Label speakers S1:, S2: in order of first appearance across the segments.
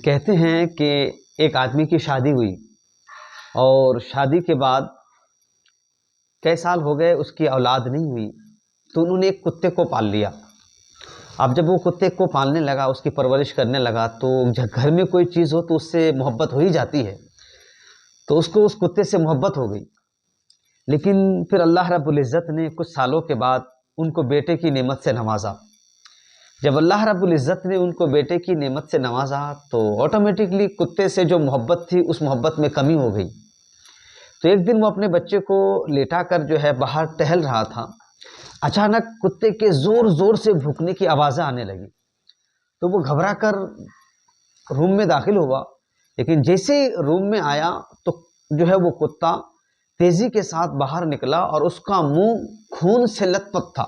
S1: کہتے ہیں کہ ایک آدمی کی شادی ہوئی اور شادی کے بعد کئی سال ہو گئے اس کی اولاد نہیں ہوئی، تو انہوں نے ایک کتے کو پال لیا۔ اب جب وہ کتے کو پالنے لگا، اس کی پرورش کرنے لگا، تو گھر میں کوئی چیز ہو تو اس سے محبت ہو ہی جاتی ہے، تو اس کو اس کتے سے محبت ہو گئی۔ لیکن پھر اللہ رب العزت نے کچھ سالوں کے بعد ان کو بیٹے کی نعمت سے نوازا۔ جب اللہ رب العزت نے ان کو بیٹے کی نعمت سے نوازا تو آٹومیٹکلی کتے سے جو محبت تھی اس محبت میں کمی ہو گئی۔ تو ایک دن وہ اپنے بچے کو لیٹا کر جو ہے باہر ٹہل رہا تھا، اچانک کتے کے زور زور سے بھونکنے کی آوازیں آنے لگی، تو وہ گھبرا کر روم میں داخل ہوا۔ لیکن جیسے روم میں آیا تو جو ہے وہ کتا تیزی کے ساتھ باہر نکلا اور اس کا منہ خون سے لت پت تھا۔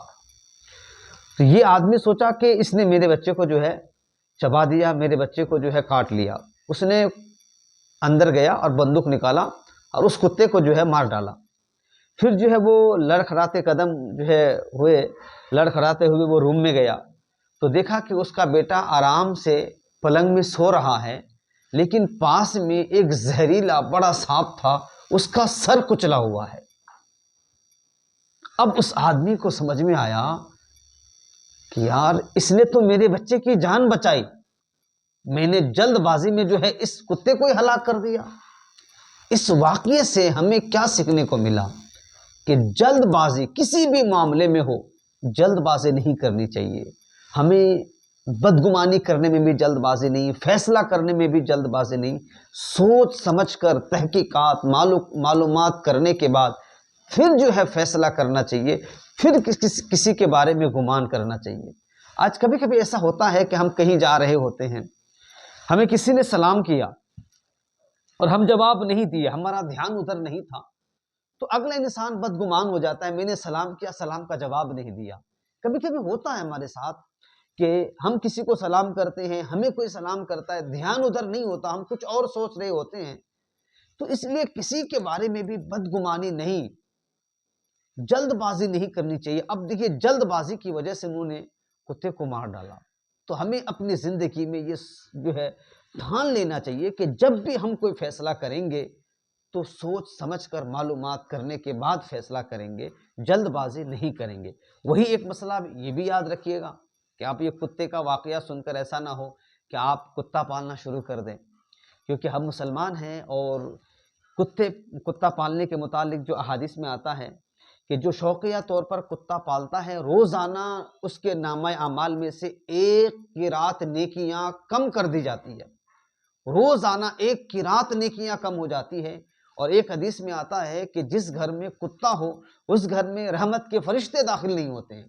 S1: تو یہ آدمی سوچا کہ اس نے میرے بچے کو جو ہے چبا دیا، میرے بچے کو جو ہے کاٹ لیا۔ اس نے اندر گیا اور بندوق نکالا اور اس کتے کو جو ہے مار ڈالا۔ پھر جو ہے وہ لڑکھڑاتے قدم جو ہے لڑکھڑاتے ہوئے وہ روم میں گیا تو دیکھا کہ اس کا بیٹا آرام سے پلنگ میں سو رہا ہے، لیکن پاس میں ایک زہریلا بڑا سانپ تھا، اس کا سر کچلا ہوا ہے۔ اب اس آدمی کو سمجھ میں آیا کہ یار اس نے تو میرے بچے کی جان بچائی، میں نے جلد بازی میں جو ہے اس کتے کو ہی ہلاک کر دیا۔ اس واقعے سے ہمیں کیا سیکھنے کو ملا کہ جلد بازی کسی بھی معاملے میں ہو، جلد بازی نہیں کرنی چاہیے۔ ہمیں بدگمانی کرنے میں بھی جلد بازی نہیں، فیصلہ کرنے میں بھی جلد بازی نہیں، سوچ سمجھ کر تحقیقات معلومات کرنے کے بعد پھر جو ہے فیصلہ کرنا چاہیے، پھر کسی کے بارے میں گمان کرنا چاہیے۔ آج کبھی کبھی ایسا ہوتا ہے کہ ہم کہیں جا رہے ہوتے ہیں، ہمیں کسی نے سلام کیا اور ہم جواب نہیں دیے، ہمارا دھیان ادھر نہیں تھا، تو اگلا انسان بدگمان ہو جاتا ہے، میں نے سلام کیا، سلام کا جواب نہیں دیا۔ کبھی کبھی ہوتا ہے ہمارے ساتھ کہ ہم کسی کو سلام کرتے ہیں، ہمیں کوئی سلام کرتا ہے، دھیان ادھر نہیں ہوتا، ہم کچھ اور سوچ رہے ہوتے ہیں۔ تو اس لیے کسی کے بارے میں بھی بدگمانی نہیں، جلد بازی نہیں کرنی چاہیے۔ اب دیکھیے جلد بازی کی وجہ سے انہوں نے کتے کو مار ڈالا، تو ہمیں اپنی زندگی میں یہ جو ہے ٹھان لینا چاہیے کہ جب بھی ہم کوئی فیصلہ کریں گے تو سوچ سمجھ کر معلومات کرنے کے بعد فیصلہ کریں گے، جلد بازی نہیں کریں گے۔ وہی ایک مسئلہ یہ بھی یاد رکھیے گا کہ آپ یہ کتے کا واقعہ سن کر ایسا نہ ہو کہ آپ کتا پالنا شروع کر دیں، کیونکہ ہم مسلمان ہیں اور کتا پالنے کے متعلق جو احادیث میں آتا ہے کہ جو شوقیہ طور پر کتا پالتا ہے، روزانہ اس کے نامہ اعمال میں سے ایک قرات نیکیاں کم کر دی جاتی ہے، روزانہ ایک قرات نیکیاں کم ہو جاتی ہے۔ اور ایک حدیث میں آتا ہے کہ جس گھر میں کتا ہو اس گھر میں رحمت کے فرشتے داخل نہیں ہوتے ہیں۔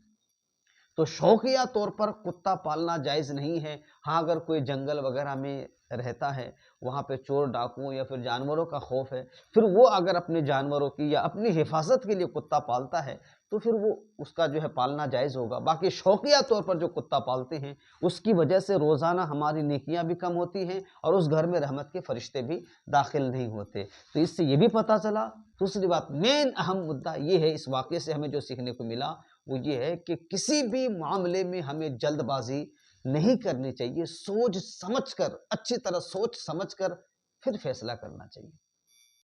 S1: تو شوقیہ طور پر کتا پالنا جائز نہیں ہے۔ ہاں اگر کوئی جنگل وغیرہ میں رہتا ہے، وہاں پہ چور ڈاکوؤں یا پھر جانوروں کا خوف ہے، پھر وہ اگر اپنے جانوروں کی یا اپنی حفاظت کے لیے کتا پالتا ہے تو پھر وہ اس کا جو ہے پالنا جائز ہوگا۔ باقی شوقیہ طور پر جو کتا پالتے ہیں اس کی وجہ سے روزانہ ہماری نیکیاں بھی کم ہوتی ہیں اور اس گھر میں رحمت کے فرشتے بھی داخل نہیں ہوتے۔ تو اس سے یہ بھی پتہ چلا۔ دوسری بات، مین اہم مدعا یہ ہے، اس واقعے سے ہمیں جو سیکھنے کو ملا وہ یہ ہے کہ کسی بھی معاملے میں ہمیں جلد بازی نہیں کرنی چاہیے، سوچ سمجھ کر، اچھی طرح سوچ سمجھ کر پھر فیصلہ کرنا چاہیے۔